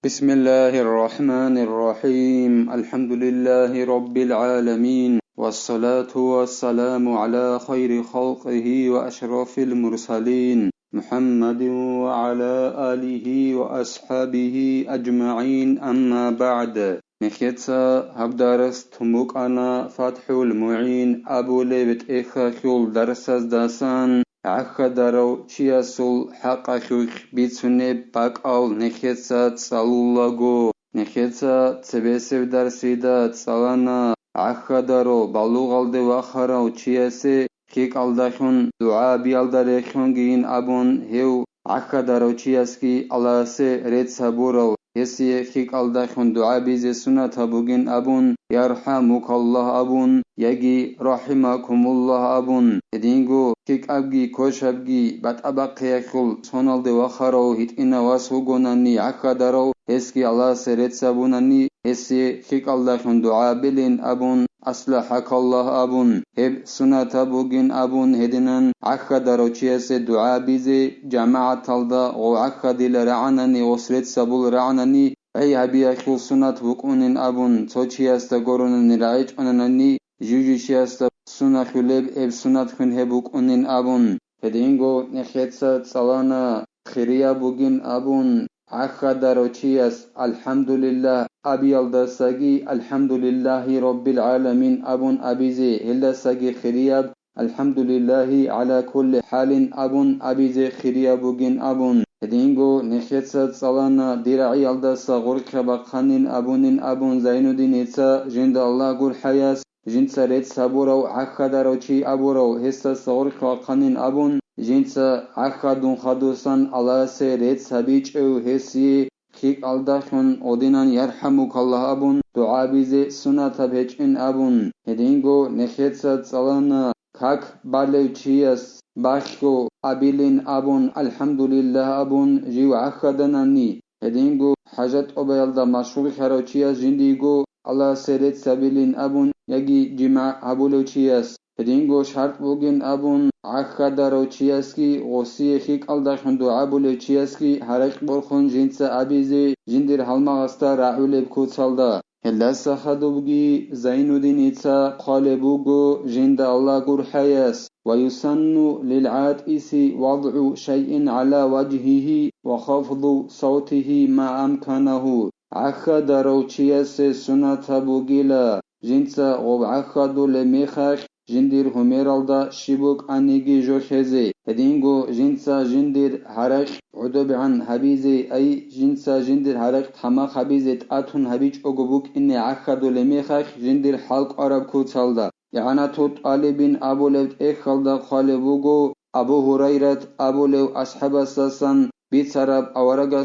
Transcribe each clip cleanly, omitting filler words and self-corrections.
بسم الله الرحمن الرحيم الحمد لله رب العالمين والصلاة والسلام على خير خلقه وأشرف المرسلين محمد وعلى آله وأصحابه أجمعين أما بعد نخيتسا هبدارس تموك أنا فتح المعين أبو ليبت إخاخيول درسز داسان عخدارو چياسول حقاخيخ بيتسوني باقال نخيتسا تسالولاغو نخيتسا تسبيسيف درسيدا تسالانا عخدارو بالوغال دي واخراو چياسي خيك الداخون دعا بيالداريخون جين أبون هيو عخدارو چياسكي اللاسي ريت سابورو هسي خيك الداخون دعا بيزي سنة بوغين أبون يرحمك الله أبون يجي رحمكم الله أبون هدينغو خيك أبجي كوش أبجي بات أبقى يخل سونال دي وخارو هيت إنا واسوغوناني عخدارو هسكي اللاسي ريت سابوناني هسي خيك الداخون دعا بلين أبون أصلحك الله أبون هب سنة بوغين أبون هدنان عخدارو چياسي دعا بيزي جماعة تلدا وعخدي لرعناني وسريت سابول رعناني أي هبي أخل سنة بوكونين أبون توچياستا غوروناني رعيج أناناني جوجي شياستا سنة خليب إب سنة خن هبوك أنين أبون هدينغو نخيتسا تسالانا خيريا بوغين أبون عخدارو چياس الحمد لله أبي الدساقي الحمد لله رب العالمين أبون أبيزي هلدساقي خيرياب الحمد لله على كل حال أبون أبيزي خيرياب بوغين أبون هدينغو نخيتسا تسالانا ديرعي الدسا غرق بقانين أبون زين الدين إتسا جند الله قول حياس جنسا ريت سابورو عخدارو چي أبورو هستا غرق بقانين أبون جنسا عخدون خدوسان الله سي ريت سابيج او هسي خيك الداخون ودينان يرحمك الله أبون دعا بيزي سنة بهجين أبون هدينغو نخيتسا تسالانا كاك بالو چياس باشكو أبيلين أبون الحمد لله أبون جيو عخدناني هدينغو حاجات أبيالدا مشروع خارو چياس جنديغو الله سيرت سابيلين أبون يجي جمع أبولو چياس هدينغو شرط بوغين أبون عخدارو چياسكي غوسي خيك الداخون دعا بولو چياسكي حرق برخون جنسا أبيزي جندير حلمغستا رعولي بكوتسالدا هلسا خدوبغي زين الدين إتسا قالبوغو جند الله قر حياس ويسن للعاتئس وضع شيء على وجهه وخفض صوته ما أمكنه عخدارو چياس سنة بوغيلا جنسا غب عخدو لميخاخ جندير هميرالدا شبوك أنيجي جوخيزي هدينغو جنسا جندير حرق عدوب عن حبيزي أي جنسا جندير حرق تحمق حبيزي تأتون حبيج أغبوك إني عخدو لميخاخ جندير حلق عرب كوتسالدا يعني توت آلبين أبو لوت إخالدا خالبوغو أبو هريرة أبو لو أصحاب الساسان بيتسرب أورغا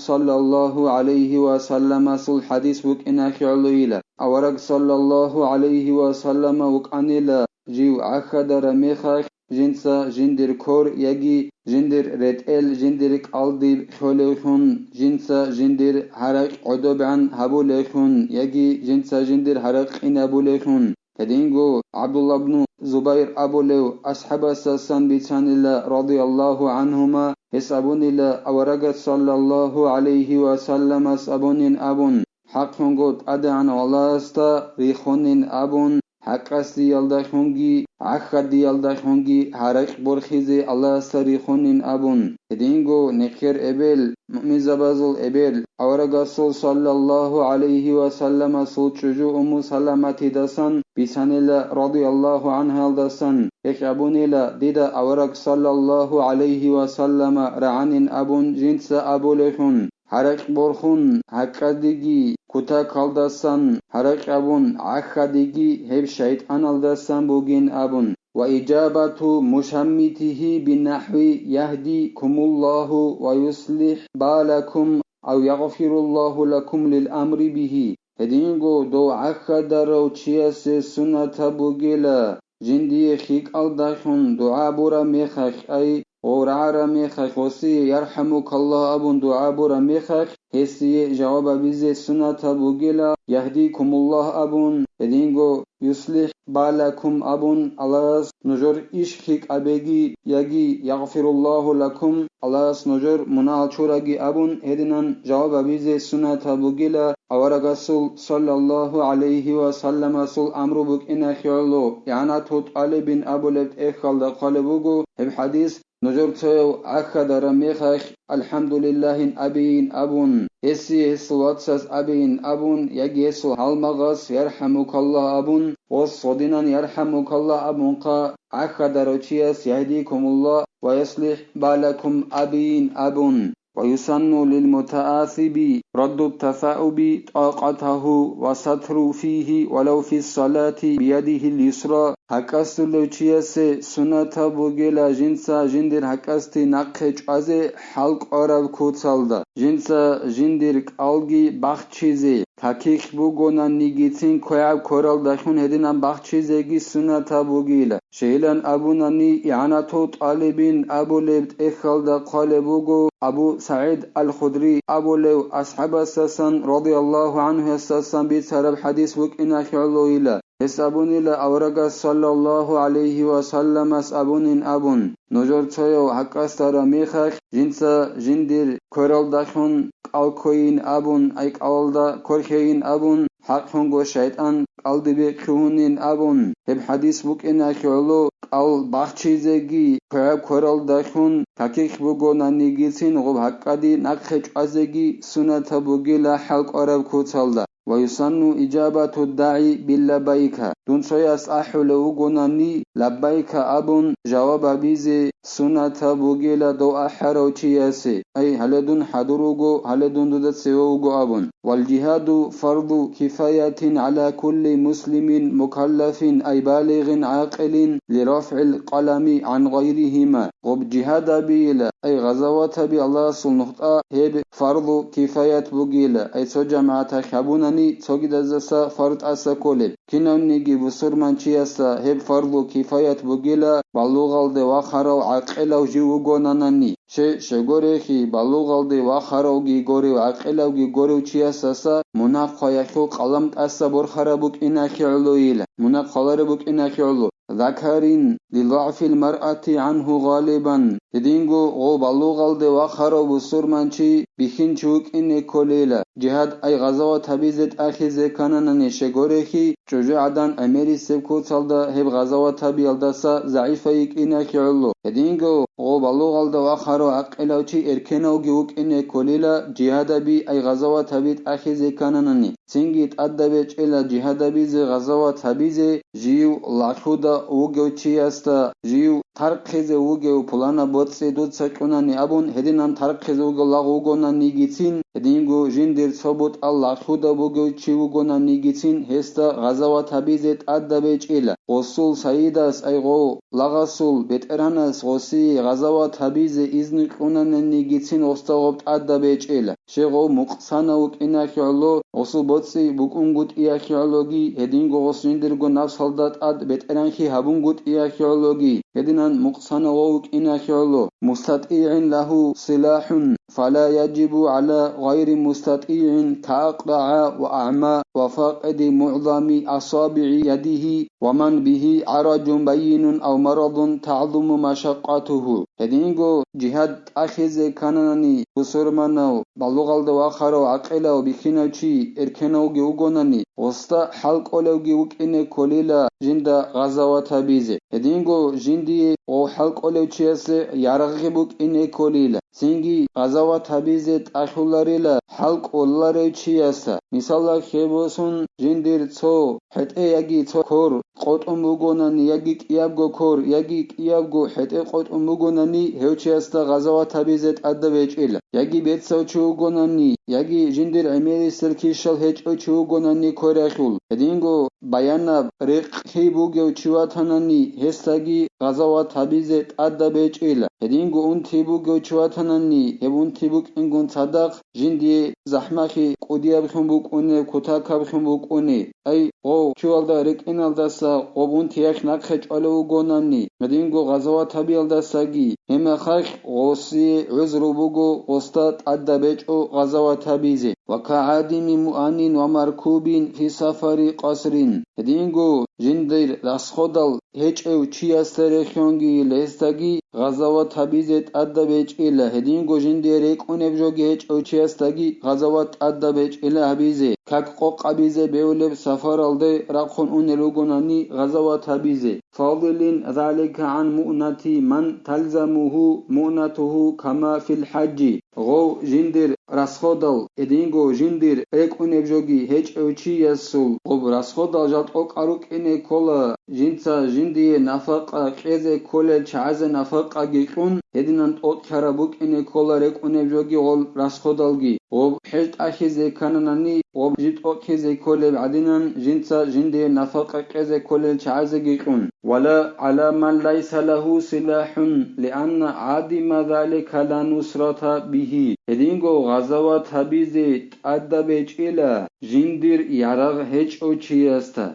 صلى الله عليه وسلم صل حديث بك إناخي علويلة أورغ صلى الله عليه وسلم وك أنيلا جيو عخدر ميخاخ جنسا جندر كور يجي جندر رتل جندرك ألدي خوليخون جنسا جندر حرق عدوب عن هبوليخون يجي جنسا جندر حرق إن أبوليخون هدينغو عبد الله بن زبير أبو لو أصحاب الساسان بيتان الله رضي الله عنهما يسابون الله أورغت صلى الله عليه وسلم سابون أبون حق هنغوت أدعان الله استا ريخون أبون حق أستي يلدخونجي عخد يلدخونجي حرق برخيزي الله سريخون أبون هدينغو نخير إبل مزبازل إبل أورغت صلى الله عليه وسلم صوت شجو أم سلامة دسان بيسان الله رضي الله عنها دسان يخابون الله ديدا أورغ صلى الله عليه وسلم رعان أبون جنس أبو لخون حرق برخون حقاديگي كتا كالدسان حرق أبون عخاديگي هب شيطان الدسان بوغين أبون وإجابة مشمته بالنحو يهديكم الله ويصلح بالكم أو يغفر الله لكم للأمر به هدينغو دو عخدارو چياس سنة بوغيلا جندي خيك الدخون دعا بورا ميخخ أي غورعرا ميخخ وسي يرحمك الله أبون دعا بورا ميخخ هسي جواب بيزي سنة بوغيلا يهديكم الله أبون هدينغو يصلح بالكم أب الله نجر إشخيك أبيجي يجي يغفر الله لكم الله نجر منال شورجي أب هدنا جواب بيزي سنة بوجيلا أورغسول صلى الله عليه وسلم سول أمر بك إن خيالو يعني توت علي بن أبو لبت إخال دقالبوغو الحديث نجرتو أخذ رميخخ الحمد لله أبين أبون هسي هسلاتسس أبين أبون يجيسو هالمغاس يرحمك الله أبون والصدنا يرحمك الله أبون قا أخذ روشيس يهديكم الله ويصلح بالكم أبين أبون ويسن للمتآثب رد التثاؤب طاقته وستر فيه ولو في الصلاة بيده اليسرى هكاستلو چيسي سنة بوغيلا جنسا جندر هكاستي نقج ازي حلق عرب كوتسالدا جنسا جندر قالگي بخچيزي تاكيخ بوغونا نيگيتين كوياب كورال داشون هدنا بخچيزيگي سنة بوغيلا شيلان أبوناني إعاناتو طالبين أبو لبت إخالدا قالبوغو أبو سعيد الخدري أبو لو أصحاب الساسان رضي الله عنه الساسان بيتسرب حديث وك إنا خيالو إلا اسابوني لا أورغا صلى الله عليه وسلم اسابون أبون نجور تيو حقاستر ميخخ جنسا جندر كورال داشون قالكوين أبون أيك أولدا كورخين أبون حق هنگو شيطان قلدي بكهونين أبون هب حديث وك إنا خيالو قال باخچيزگي كورال داشون تاكيخ بوغو نانيگيسين غب حقادي نقخج ازگي سنة بوغي لا حلق عرب كوتالدا ويسن إجابة الداعي باللبيك دون سياس أحلو غناني لبيك أبون جواب بيزي سنة بوغيلا دو أحرو تياسي أي هلدون حضروغو هلدون دودت سيوغو أبون والجهاد فرض كفاية على كل مسلم مكلف أي بالغ عاقل لرفع القلم عن غيرهما غب جهاد بيلا أي غزوات بي الله سلنخطأ هب فرض كفاية بوغيلا أي سو جماعة خبونا توجد زسا فرد أسا كولب كنا نيجي بصور منشيسا هب فرض كفاية بوغيلا بلوغال دي وخارو عقلو جيو غوناناني شغوريخي بلوغال دي وخارو جي غوري وعقلو جي غوري وچيسا مناف خيخو قلمت أسا برخربوك إنا خيعلو إلا مناف خلربوك إنا خيعلو ذكرين لضعف المرأة عنه غالبا تدينغو غو بلوغال دي وخارو بصور منشي بخنشوك إني كوليلا جهاد أي غزوة تبيزت أخي زكاناناني شغوريخي شجاعدان أميري سبكو تالدا هب غزوة تبيالدسا ضعيفيك إنا خيعلو تدينغو غو بلوغال دي وخارو عقلوشي إركنو جيوك إني كوليلا جهاد بي أي غزوة تبيت أخي زكاناناني سنجيت أدبج إلى جهاد بيزي غزوة تبيزي جيو لحودا وغو چياستا جيو ترقيزي وغو پلانا بوتسي دود سكوناني أبون هدينان ترقيزي وغو لغوغونا نيگيتين هدينغو جندر صبوت الله خودا وغو چي وغونا نيگيتين هستا غزوة تبيزت أدبج إلى غصول سيداس أي غو لغسول بيترانس غصي غزوة تبيزي إذن قونان نيگيتين غستغبت أدبج إلى شغو مقصانا وك إنا خيالو غصول بوتسي بوكونغوت إيا خيالوغي هدينغو غص جندرغو نفس هلدات أد بيترانخي هبونغوت إيا خيالوغي هدينان مقصانا وك إنا خيالو مستطيع له سلاح فلا يجب على غير مستطيع كأقطع وأعمى وفاقد معظم أصابع يده ومن به عرج بين أو مرض تعظم مشقته هدينغو جهاد أخذ كاناني بسرمانو بلوغال دو آخرو عقلو بخينوشي إركنو جوغوناني وستا حلق أولو جوك إني كوليلا جندا غزوة تبيزي هدينغو جندي و حلق أولو چيسي يارغبوك إني كوليلا سنگي غزوة تبيزت أخولاريلا حلق أولارو چيسا مثالا خيبوسون جندير تو حتى يجي تو كور قط أمبوغوناني يجي كيابغو كور يجي كيابغو حتى قط أمبوغوناني هوچيستا غزوة تبيزت أدبيج إلا يجي بيتسو چوغوناني يجي جندير عميري سلكيشل هيچو چوغوناني كوريخول هدينغو بيانا رقخي بوغيو چواتاناني هستاگي غزوة تبيزت أدبيج إلا هدينغو انتي بوغيو چواتاناني هبونتي بوك انغون صدق جندي زحمخي قوديا بخنبوك أوني كتاكا بخنبوك أوني أي أو شوالدا ريك إنالداسا قبون تيخ نقخج ألو غوناني مدينغو غزوات هبيالداساجي هما خيخ غوصي عزرو بوغو غستات أدى بيجو غزوات هبيزي وكعادم مؤمن ومركوب في سفر قصر هدينغو جندير راسخودل هيج او چياسترخيونغي لهستاگي غزوات هبيزت أدى بيجيلا هدينغو جندير اونبجوگي هيج او چياستاگي غزوات أدى بيجيلا هبيزي كاك قوق أبيزي بيولب سفر الدي رقون أونلوغوناني غزوات هبيزي فاضل ذلك عن مؤنة من تلزمه مؤنته كما في الحج غو جندر راسخودل ادينغو جندر اك اونبجوگي هيج اوچي يسول غو راسخودل جات اوك اروك اني كولا جنسا جندي نفقا قيزه كولا چاز نفقا گيقون هدينان اوك خرابوك اني كولا رك اونبجوگي غول راسخودلگي غو حجت اخيزه كانناني غو جيت اوكيزه كولا بعدين جنسا جندي نفقا قيزه كولا چاز گيقون ولا على من ليس له سلاح لأن عادم ذلك لا نصرة به هدينغو غزوات هبيزي أدى بيجيلا جندير يارغ هيج او چياستا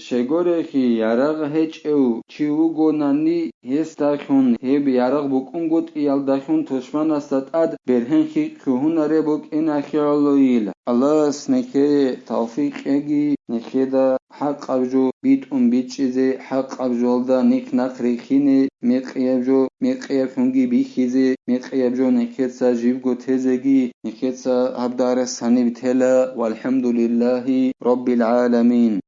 شغورخي يارغ هيج او چيوغو ناني هستاخون هب يارغ بوكونغوت يالداخون تشمان استاد اد برهنخي كهوناري بوك اناخيالويل الله سنكي توفيق اگي نخيدا حق ابجو بيت بيت چيزي حق ابجولدا نيك نخريخيني ميقيابجو ميقيابخونگي بيخيزي ميقيابجو نكيتسا جيبگو تيزگي نكيتسا هبدار ساني بتلا والحمد لله رب العالمين